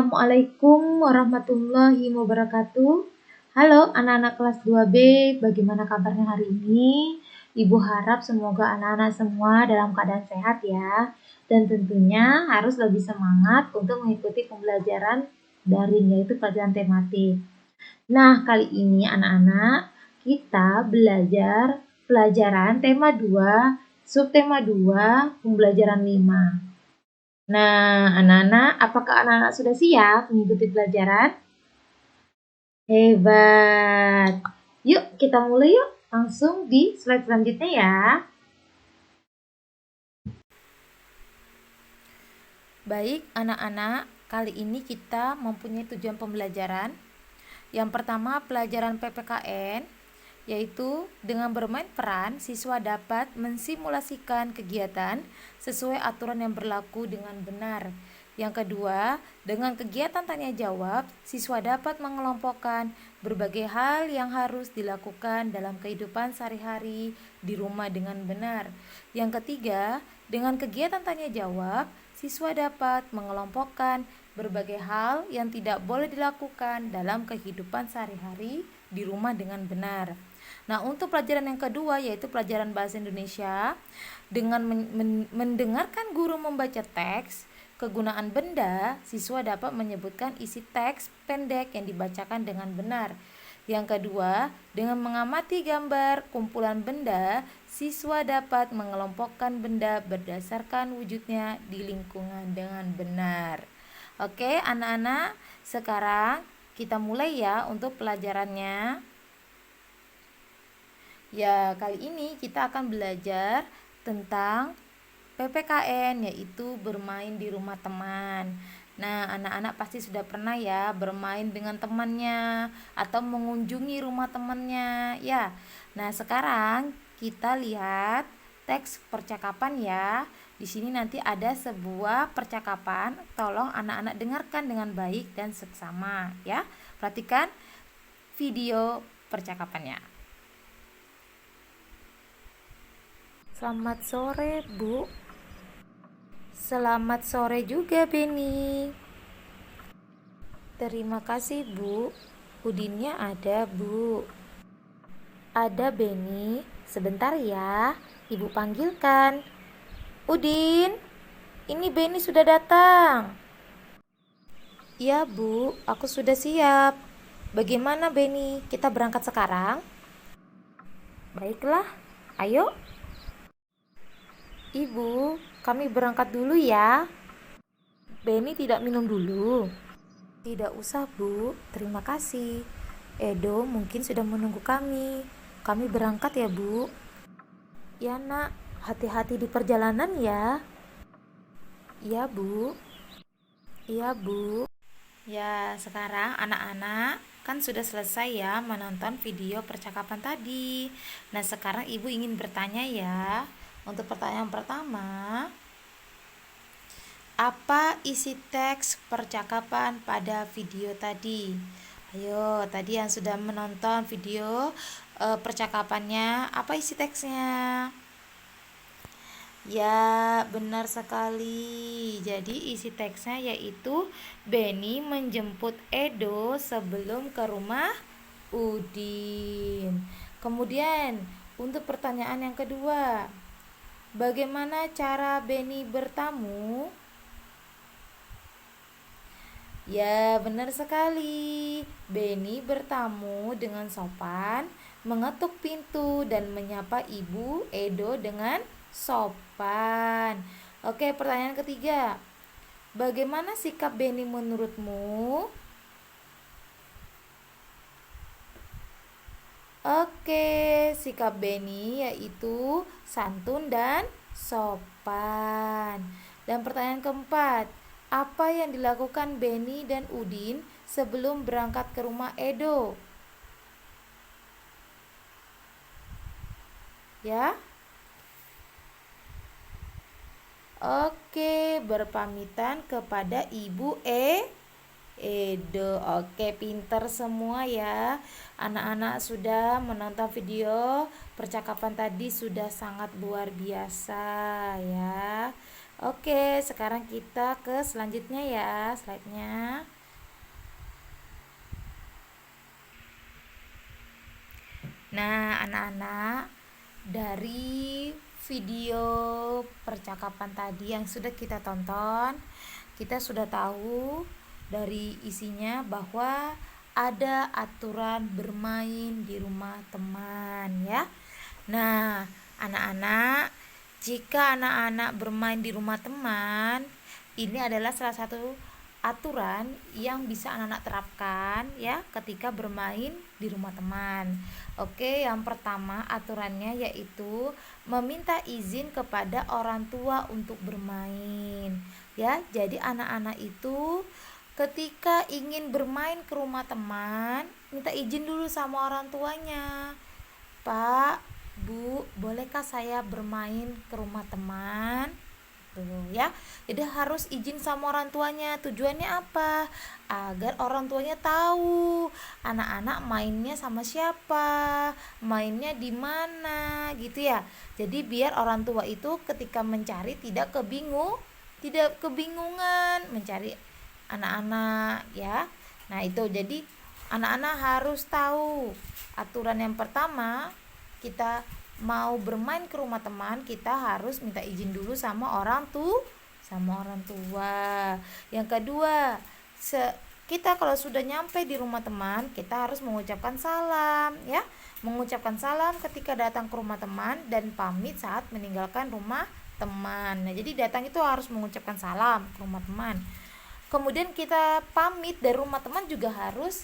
Assalamualaikum warahmatullahi wabarakatuh. Halo anak-anak kelas 2B, bagaimana kabarnya hari ini? Ibu harap semoga anak-anak semua dalam keadaan sehat ya. Dan tentunya harus lebih semangat untuk mengikuti pembelajaran daring, yaitu pelajaran tematik. Nah, kali ini anak-anak kita belajar pelajaran tema 2, subtema 2, pembelajaran 5. Nah, anak-anak, apakah anak-anak sudah siap mengikuti pelajaran? Hebat! Yuk, kita mulai yuk. Langsung di slide selanjutnya ya. Baik, anak-anak, kali ini kita mempunyai tujuan pembelajaran. Yang pertama, pelajaran PPKN, yaitu dengan bermain peran, siswa dapat mensimulasikan kegiatan sesuai aturan yang berlaku dengan benar. Yang kedua, dengan kegiatan tanya jawab, siswa dapat mengelompokkan berbagai hal yang harus dilakukan dalam kehidupan sehari-hari di rumah dengan benar. Yang ketiga, dengan kegiatan tanya jawab, siswa dapat mengelompokkan berbagai hal yang tidak boleh dilakukan dalam kehidupan sehari-hari di rumah dengan benar. Nah, untuk pelajaran yang kedua yaitu pelajaran bahasa Indonesia, dengan mendengarkan guru membaca teks, kegunaan benda, siswa dapat menyebutkan isi teks pendek yang dibacakan dengan benar. Yang kedua, dengan mengamati gambar kumpulan benda, siswa dapat mengelompokkan benda berdasarkan wujudnya di lingkungan dengan benar. Oke, anak-anak, sekarang kita mulai ya untuk pelajarannya. Ya, kali ini kita akan belajar tentang PPKN, yaitu bermain di rumah teman. Nah, anak-anak pasti sudah pernah ya bermain dengan temannya atau mengunjungi rumah temannya, ya. Nah, sekarang kita lihat teks percakapan ya. Di sini nanti ada sebuah percakapan, tolong anak-anak dengarkan dengan baik dan seksama ya. Perhatikan video percakapannya. Selamat sore, Bu. Selamat sore juga, Beni. Terima kasih, Bu. Udinnya ada, Bu. Ada, Beni. Sebentar ya, Ibu panggilkan. Udin, ini Beni sudah datang. Iya, Bu, aku sudah siap. Bagaimana, Beni? Kita berangkat sekarang? Baiklah, ayo. Ibu, kami berangkat dulu ya. Beni tidak minum dulu. Tidak usah, Bu. Terima kasih. Edo mungkin sudah menunggu kami. Kami berangkat ya, Bu. Ya, Nak. Hati-hati di perjalanan ya. Iya, Bu. Iya, Bu. Ya, sekarang anak-anak kan sudah selesai ya menonton video percakapan tadi. Nah, sekarang Ibu ingin bertanya ya. Untuk pertanyaan pertama, apa isi teks percakapan pada video tadi? Ayo, tadi yang sudah menonton video percakapannya, apa isi teksnya? Ya, benar sekali. Jadi isi teksnya yaitu Beni menjemput Edo sebelum ke rumah Udin. Kemudian, untuk pertanyaan yang kedua, bagaimana cara Beni bertamu? Ya, benar sekali. Beni bertamu dengan sopan, mengetuk pintu dan menyapa Ibu Edo dengan sopan. Oke, pertanyaan ketiga. Bagaimana sikap Beni menurutmu? Oke, sikap Beni yaitu santun dan sopan. Dan pertanyaan keempat, apa yang dilakukan Beni dan Udin sebelum berangkat ke rumah Edo? Ya? Oke, berpamitan kepada Ibu Edo. Oke, pinter semua ya. Anak-anak sudah menonton video percakapan tadi sudah sangat luar biasa ya. Oke, sekarang kita ke selanjutnya ya, slide-nya. Nah, anak-anak, dari video percakapan tadi yang sudah kita tonton, kita sudah tahu dari isinya bahwa ada aturan bermain di rumah teman ya. Nah, anak-anak, jika anak-anak bermain di rumah teman, ini adalah salah satu aturan yang bisa anak-anak terapkan ya ketika bermain di rumah teman. Oke, yang pertama aturannya yaitu meminta izin kepada orang tua untuk bermain. Ya, jadi anak-anak itu ketika ingin bermain ke rumah teman, minta izin dulu sama orang tuanya. Pak, Bu, bolehkah saya bermain ke rumah teman? Tuh ya. Jadi harus izin sama orang tuanya. Tujuannya apa? Agar orang tuanya tahu anak-anak mainnya sama siapa, mainnya di mana gitu ya. Jadi biar orang tua itu ketika mencari tidak kebingungan mencari anak-anak ya. Nah, itu jadi anak-anak harus tahu aturan yang pertama, kita mau bermain ke rumah teman, kita harus minta izin dulu sama orang tua. Yang kedua, kita kalau sudah nyampe di rumah teman, kita harus mengucapkan salam ya. Mengucapkan salam ketika datang ke rumah teman dan pamit saat meninggalkan rumah teman. Nah, jadi datang itu harus mengucapkan salam ke rumah teman. Kemudian kita pamit dari rumah teman juga harus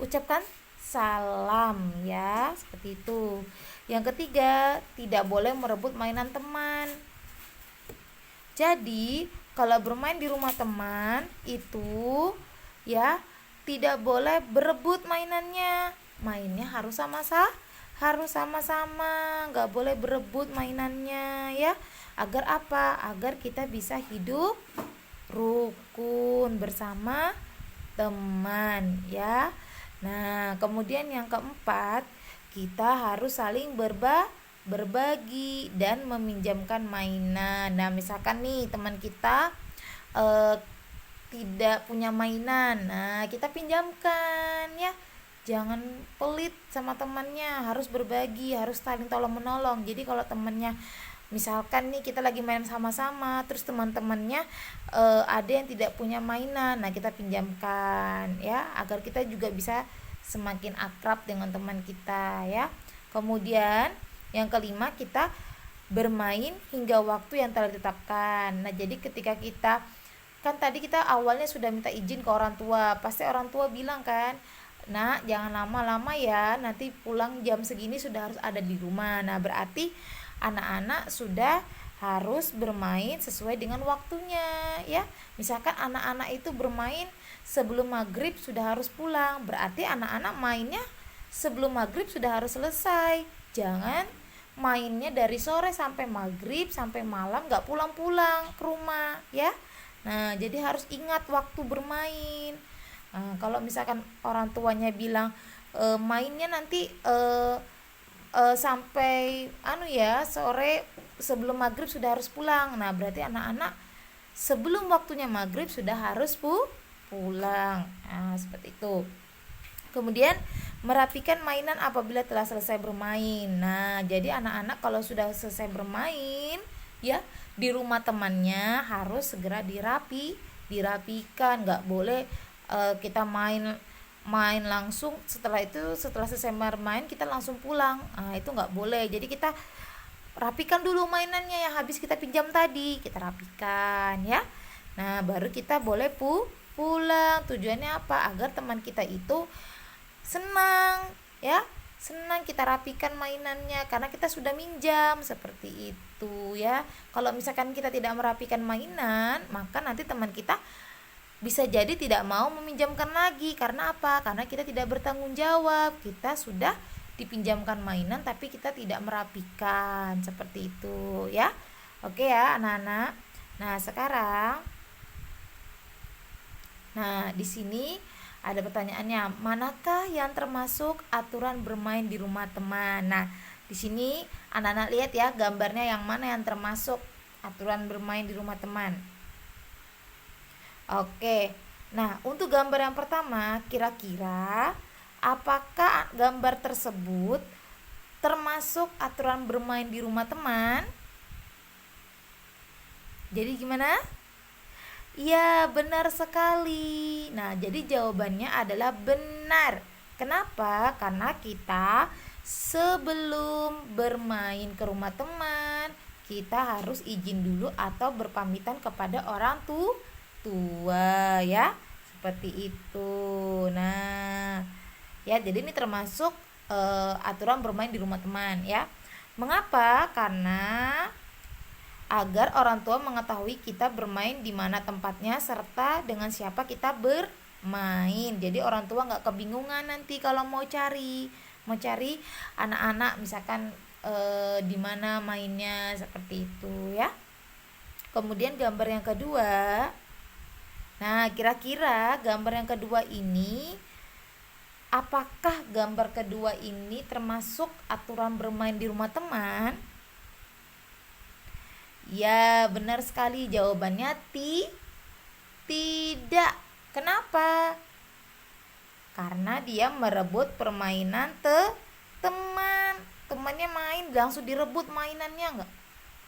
ucapkan salam ya, seperti itu. Yang ketiga, tidak boleh merebut mainan teman. Jadi, kalau bermain di rumah teman itu ya tidak boleh berebut mainannya. Mainnya harus sama-sama, nggak boleh berebut mainannya ya. Agar apa? Agar kita bisa hidup rukun bersama teman ya. Nah, kemudian yang keempat, kita harus saling berbagi dan meminjamkan mainan. Nah, misalkan nih teman kita eh, tidak punya mainan, nah kita pinjamkan ya. Jangan pelit sama temannya, harus berbagi, harus saling tolong menolong. Jadi kalau temannya misalkan nih kita lagi main sama-sama, terus teman-temannya ada yang tidak punya mainan, nah kita pinjamkan ya, agar kita juga bisa semakin akrab dengan teman kita ya. Kemudian yang kelima, kita bermain hingga waktu yang telah ditetapkan. Nah, jadi ketika kita kan tadi kita awalnya sudah minta izin ke orang tua, pasti orang tua bilang kan, "Nak, jangan lama-lama ya, nanti pulang jam segini sudah harus ada di rumah." Nah, berarti anak-anak sudah harus bermain sesuai dengan waktunya ya. Misalkan anak-anak itu bermain sebelum maghrib sudah harus pulang, berarti anak-anak mainnya sebelum maghrib sudah harus selesai. Jangan mainnya dari sore sampai maghrib sampai malam nggak pulang-pulang ke rumah ya. Nah, jadi harus ingat waktu bermain. Nah, kalau misalkan orang tuanya bilang mainnya nanti sampai sore sebelum maghrib sudah harus pulang, nah berarti anak-anak sebelum waktunya maghrib sudah harus pulang. Nah, seperti itu. Kemudian merapikan mainan apabila telah selesai bermain. Nah, jadi anak-anak kalau sudah selesai bermain ya di rumah temannya harus segera dirapikan. Nggak boleh kita main langsung, setelah selesai bermain kita langsung pulang. Nah, itu nggak boleh. Jadi kita rapikan dulu mainannya yang habis kita pinjam tadi, kita rapikan ya. Nah, baru kita boleh pulang. Tujuannya apa? Agar teman kita itu senang ya, senang kita rapikan mainannya karena kita sudah minjam, seperti itu ya. Kalau misalkan kita tidak merapikan mainan, maka nanti teman kita bisa jadi tidak mau meminjamkan lagi. Karena apa? Karena kita tidak bertanggung jawab. Kita sudah dipinjamkan mainan tapi kita tidak merapikan, seperti itu ya. Oke ya, anak-anak. Nah, sekarang di sini ada pertanyaannya, manakah yang termasuk aturan bermain di rumah teman? Nah, di sini anak-anak lihat ya gambarnya, yang mana yang termasuk aturan bermain di rumah teman. Oke, nah untuk gambar yang pertama, kira-kira apakah gambar tersebut termasuk aturan bermain di rumah teman? Jadi gimana? Ya, benar sekali. Nah, jadi jawabannya adalah benar. Kenapa? Karena kita sebelum bermain ke rumah teman, kita harus izin dulu atau berpamitan kepada orang tua ya. Seperti itu. Nah, ya jadi ini termasuk aturan bermain di rumah teman ya. Mengapa? Karena agar orang tua mengetahui kita bermain di mana tempatnya serta dengan siapa kita bermain. Jadi orang tua nggak kebingungan nanti kalau mau cari anak-anak misalkan di mana mainnya seperti itu ya. Kemudian gambar yang kedua. Nah, kira-kira gambar yang kedua ini, apakah gambar kedua ini termasuk aturan bermain di rumah teman? Ya, benar sekali. Jawabannya tidak. Kenapa? Karena dia merebut permainan teman. Temannya main, langsung direbut mainannya nggak?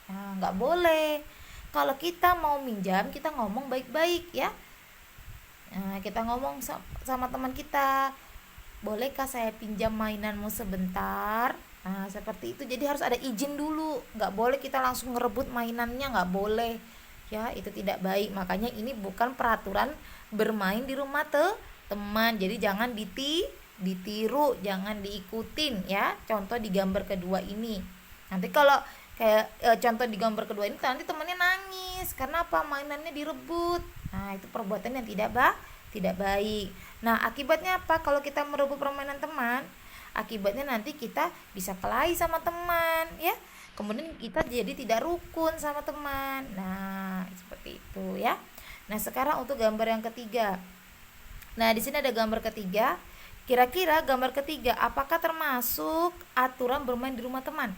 Nah, nggak boleh. Kalau kita mau minjam, kita ngomong baik-baik ya. Nah, kita ngomong sama teman kita, bolehkah saya pinjam mainanmu sebentar? Nah, seperti itu. Jadi harus ada izin dulu. Nggak boleh kita langsung ngerebut mainannya, nggak boleh. Ya, itu tidak baik. Makanya ini bukan peraturan bermain di rumah teman. Jadi jangan ditiru, jangan diikutin ya. Contoh di gambar kedua ini. Nanti kalau kayak contoh di gambar kedua ini nanti temannya nangis karena apa? Mainannya direbut. Nah, itu perbuatan yang tidak baik. Nah, akibatnya apa kalau kita merebut permainan teman? Akibatnya nanti kita bisa kelahi sama teman ya. Kemudian kita jadi tidak rukun sama teman. Nah, seperti itu ya. Nah, sekarang untuk gambar yang ketiga. Nah, di sini ada gambar ketiga. Kira-kira gambar ketiga apakah termasuk aturan bermain di rumah teman?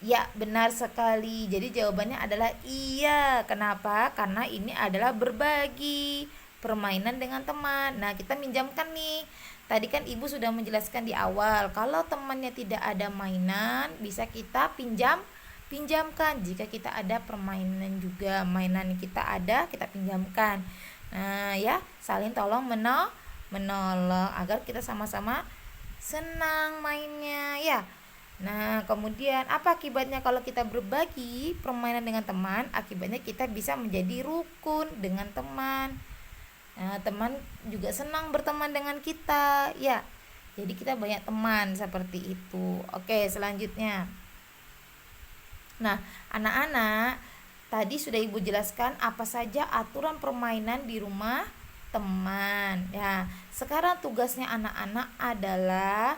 Ya, benar sekali. Jadi jawabannya adalah iya. Kenapa? Karena ini adalah berbagi permainan dengan teman. Nah, kita minjamkan nih. Tadi kan Ibu sudah menjelaskan di awal, kalau temannya tidak ada mainan, bisa kita pinjamkan. Jika kita ada permainan juga, mainan kita ada, kita pinjamkan. Nah, ya, saling tolong menolong agar kita sama-sama senang mainnya, ya. Nah, kemudian apa akibatnya kalau kita berbagi permainan dengan teman? Akibatnya kita bisa menjadi rukun dengan teman. Nah, teman juga senang berteman dengan kita, ya. Jadi kita banyak teman seperti itu. Oke, selanjutnya. Nah, anak-anak, tadi sudah Ibu jelaskan apa saja aturan permainan di rumah teman. Ya, sekarang tugasnya anak-anak adalah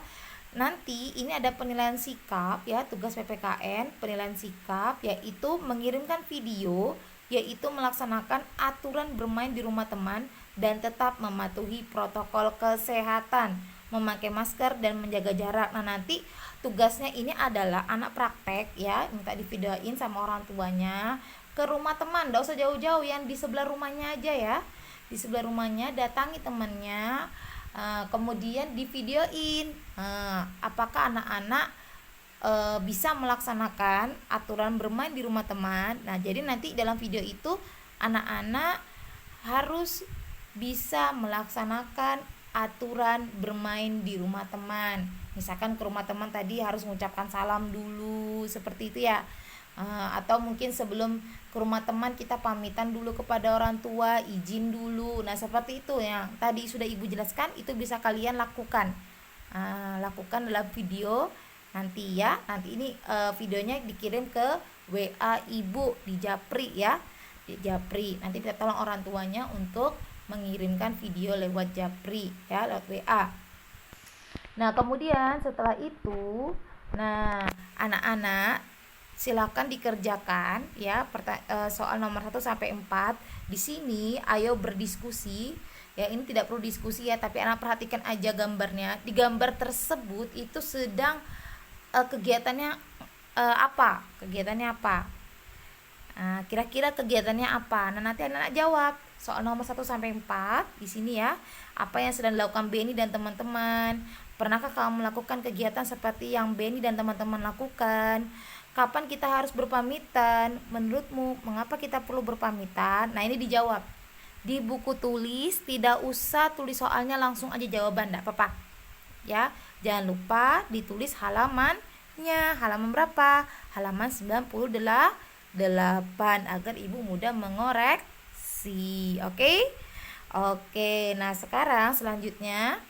nanti ini ada penilaian sikap ya, tugas PPKN, penilaian sikap yaitu mengirimkan video yaitu melaksanakan aturan bermain di rumah teman dan tetap mematuhi protokol kesehatan, memakai masker dan menjaga jarak. Nah, nanti tugasnya ini adalah anak praktek ya, minta divideoin sama orang tuanya ke rumah teman, enggak usah jauh-jauh, yang di sebelah rumahnya aja ya. Di sebelah rumahnya datangi temannya, kemudian divideoin apakah anak-anak bisa melaksanakan aturan bermain di rumah teman. Nah, jadi nanti dalam video itu anak-anak harus bisa melaksanakan aturan bermain di rumah teman. Misalkan ke rumah teman tadi harus mengucapkan salam dulu, seperti itu ya. Atau mungkin sebelum ke rumah teman kita pamitan dulu kepada orang tua, izin dulu. Nah, seperti itu yang tadi sudah Ibu jelaskan, itu bisa kalian lakukan. Lakukan dalam video nanti ya. Nanti ini videonya dikirim ke WA Ibu di Japri ya, di Japri. Nanti kita tolong orang tuanya untuk mengirimkan video lewat Japri ya, lewat WA. Nah, kemudian setelah itu, nah anak-anak silakan dikerjakan ya soal nomor 1 sampai 4. Di sini ayo berdiskusi. Ya, ini tidak perlu diskusi ya, tapi anak perhatikan aja gambarnya. Di gambar tersebut itu sedang kegiatannya apa? Kegiatannya apa? Kira-kira kegiatannya apa? Nah, nanti anak-anak jawab. Soal nomor 1 sampai 4 di sini ya. Apa yang sedang dilakukan Beni dan teman-teman? Pernahkah kamu melakukan kegiatan seperti yang Benny dan teman-teman lakukan? Kapan kita harus berpamitan? Menurutmu, mengapa kita perlu berpamitan? Nah, ini dijawab. Di buku tulis, tidak usah tulis soalnya, langsung aja jawaban, enggak apa-apa. Ya, jangan lupa ditulis halamannya. Halaman berapa? Halaman 98 agar ibu mudah mengoreksi. Oke? Oke, nah sekarang selanjutnya.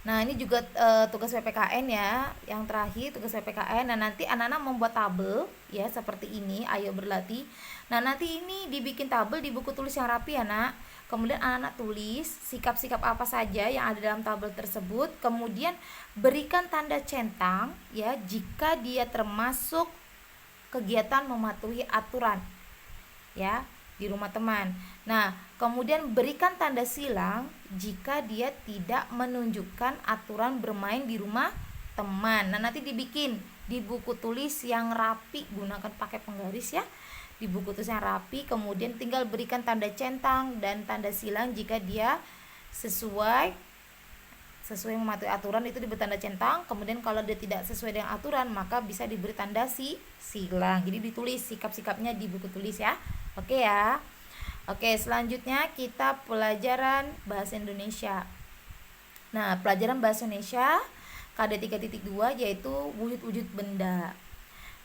Nah, ini juga tugas PPKN ya. Yang terakhir tugas PPKN. Nah, nanti anak-anak membuat tabel ya seperti ini. Ayo berlatih. Nah, nanti ini dibikin tabel di buku tulis yang rapi ya, Nak. Kemudian anak-anak tulis sikap-sikap apa saja yang ada dalam tabel tersebut. Kemudian berikan tanda centang ya jika dia termasuk kegiatan mematuhi aturan ya di rumah teman. Nah, kemudian berikan tanda silang jika dia tidak menunjukkan aturan bermain di rumah teman. Nah, nanti dibikin di buku tulis yang rapi, gunakan pakai penggaris ya. Di buku tulis yang rapi, kemudian tinggal berikan tanda centang dan tanda silang jika dia sesuai mematuhi aturan, itu diberi tanda centang. Kemudian kalau dia tidak sesuai dengan aturan, maka bisa diberi tanda silang. Jadi ditulis sikap-sikapnya di buku tulis ya. Oke ya. Oke, selanjutnya kita pelajaran bahasa Indonesia. Nah, pelajaran bahasa Indonesia KD 3.2 yaitu wujud-wujud benda.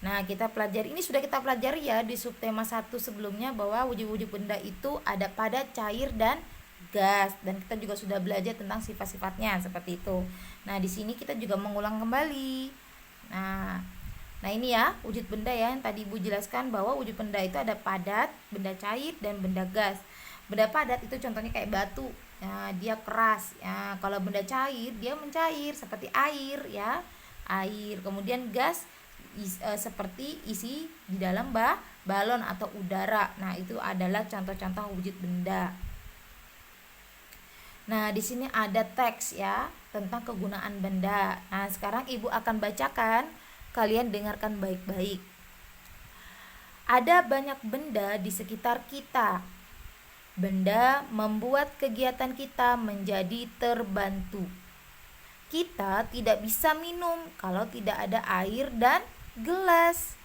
Nah, kita pelajari, ini sudah kita pelajari ya di subtema 1 sebelumnya, bahwa wujud-wujud benda itu ada padat, cair, dan gas, dan kita juga sudah belajar tentang sifat-sifatnya seperti itu. Nah, di sini kita juga mengulang kembali. Nah ini ya wujud benda ya, yang tadi Ibu jelaskan bahwa wujud benda itu ada padat, benda cair, dan benda gas. Benda padat itu contohnya kayak batu, ya, dia keras. Ya, kalau benda cair dia mencair seperti air ya, air. Kemudian gas seperti isi di dalam balon atau udara. Nah itu adalah contoh-contoh wujud benda. Nah di sini ada teks ya tentang kegunaan benda. Nah sekarang Ibu akan bacakan. Kalian dengarkan baik-baik. Ada banyak benda di sekitar kita. Benda membuat kegiatan kita menjadi terbantu. Kita tidak bisa minum kalau tidak ada air dan gelas.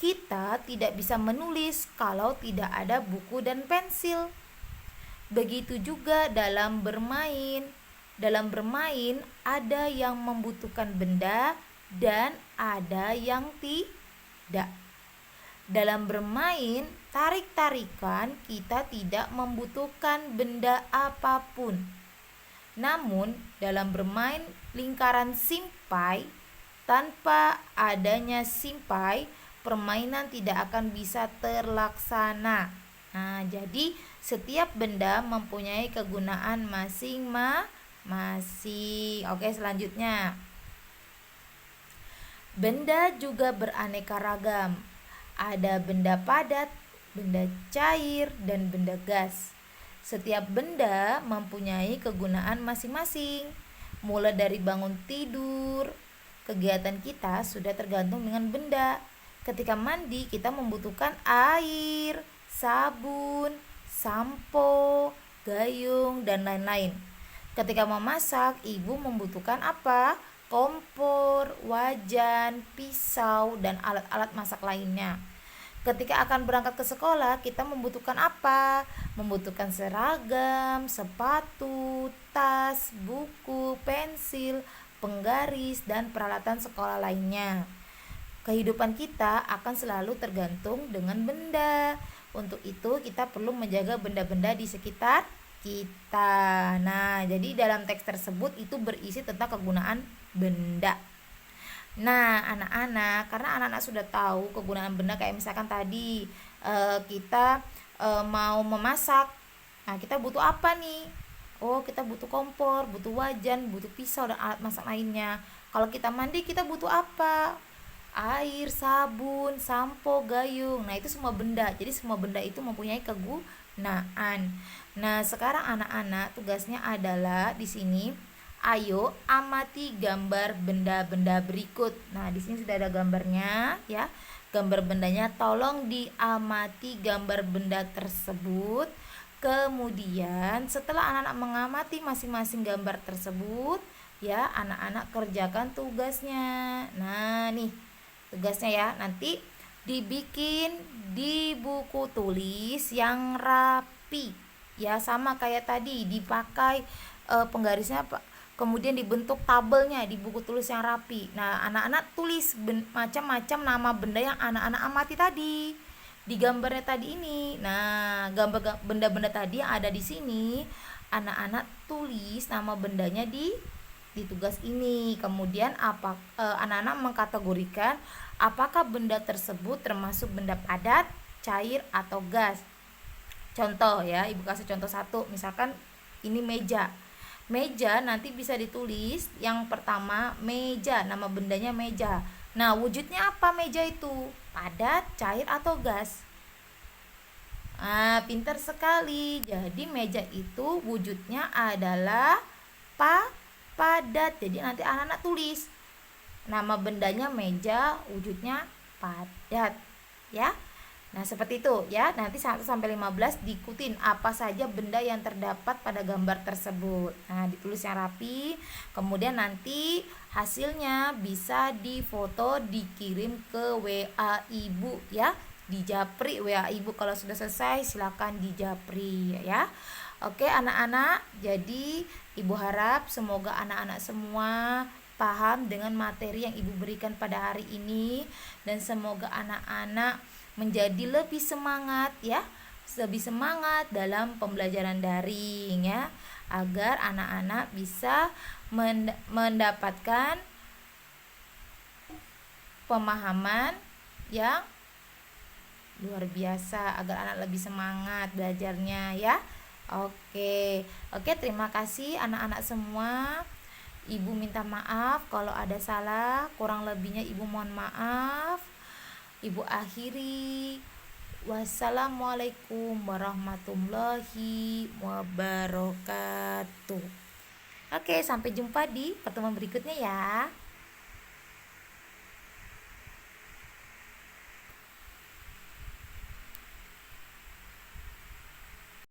Kita tidak bisa menulis kalau tidak ada buku dan pensil. Begitu juga dalam bermain. Dalam bermain ada yang membutuhkan benda dan ada yang tidak. Dalam bermain tarik-tarikan kita tidak membutuhkan benda apapun. Namun dalam bermain lingkaran simpai, tanpa adanya simpai permainan tidak akan bisa terlaksana. Nah, jadi setiap benda mempunyai kegunaan masing-masing. Oke, selanjutnya. Benda juga beraneka ragam. Ada benda padat, benda cair, dan benda gas. Setiap benda mempunyai kegunaan masing-masing. Mulai dari bangun tidur, kegiatan kita sudah tergantung dengan benda. Ketika mandi, kita membutuhkan air, sabun, sampo, gayung, dan lain-lain. Ketika memasak, ibu membutuhkan apa? Kompor, wajan, pisau, dan alat-alat masak lainnya. Ketika akan berangkat ke sekolah, kita membutuhkan apa? Membutuhkan seragam, sepatu, tas, buku, pensil, penggaris, dan peralatan sekolah lainnya. Kehidupan kita akan selalu tergantung dengan benda. Untuk itu kita perlu menjaga benda-benda di sekitar kita. Nah, jadi dalam teks tersebut itu berisi tentang kegunaan benda. Nah, anak-anak, karena anak-anak sudah tahu kegunaan benda, kayak misalkan tadi kita mau memasak. Nah, kita butuh apa nih? Oh, kita butuh kompor, butuh wajan, butuh pisau, dan alat masak lainnya. Kalau kita mandi, kita butuh apa? Air, sabun, sampo, gayung. Nah, itu semua benda. Jadi semua benda itu mempunyai kegunaan. Nah, sekarang anak-anak tugasnya adalah di sini, ayo amati gambar benda-benda berikut. Nah, di sini sudah ada gambarnya ya. Gambar bendanya, tolong diamati gambar benda tersebut. Kemudian setelah anak-anak mengamati masing-masing gambar tersebut, ya anak-anak kerjakan tugasnya. Nah nih tugasnya ya, nanti dibikin di buku tulis yang rapi. Ya sama kayak tadi, dipakai penggarisnya kemudian dibentuk tabelnya di buku tulis yang rapi. Nah anak-anak tulis macam-macam nama benda yang anak-anak amati tadi di gambarnya tadi ini. Nah, gambar benda-benda tadi yang ada di sini, anak-anak tulis nama bendanya di tugas ini. Kemudian anak-anak mengkategorikan apakah benda tersebut termasuk benda padat, cair atau gas. Contoh ya, Ibu kasih contoh satu, misalkan ini meja. Meja nanti bisa ditulis yang pertama meja, nama bendanya meja. Nah, wujudnya apa meja itu? Padat, cair atau gas? Pintar sekali. Jadi meja itu wujudnya adalah padat. Jadi nanti anak-anak tulis nama bendanya meja, wujudnya padat, ya. Nah, seperti itu ya. Nanti 1 sampai 15 diikutin apa saja benda yang terdapat pada gambar tersebut. Nah, ditulis yang rapi. Kemudian nanti hasilnya bisa difoto, dikirim ke WA Ibu ya. Dijapri WA Ibu. Kalau sudah selesai silakan dijapri ya. Oke, anak-anak. Jadi, Ibu harap semoga anak-anak semua paham dengan materi yang Ibu berikan pada hari ini, dan semoga anak-anak menjadi lebih semangat ya, lebih semangat dalam pembelajaran daring ya, agar anak-anak bisa mendapatkan pemahaman yang luar biasa, agar anak lebih semangat belajarnya ya. Oke, terima kasih anak-anak semua. Ibu minta maaf kalau ada salah, kurang lebihnya Ibu mohon maaf. Ibu akhiri. Wassalamualaikum warahmatullahi wabarakatuh. Oke, sampai jumpa di pertemuan berikutnya ya.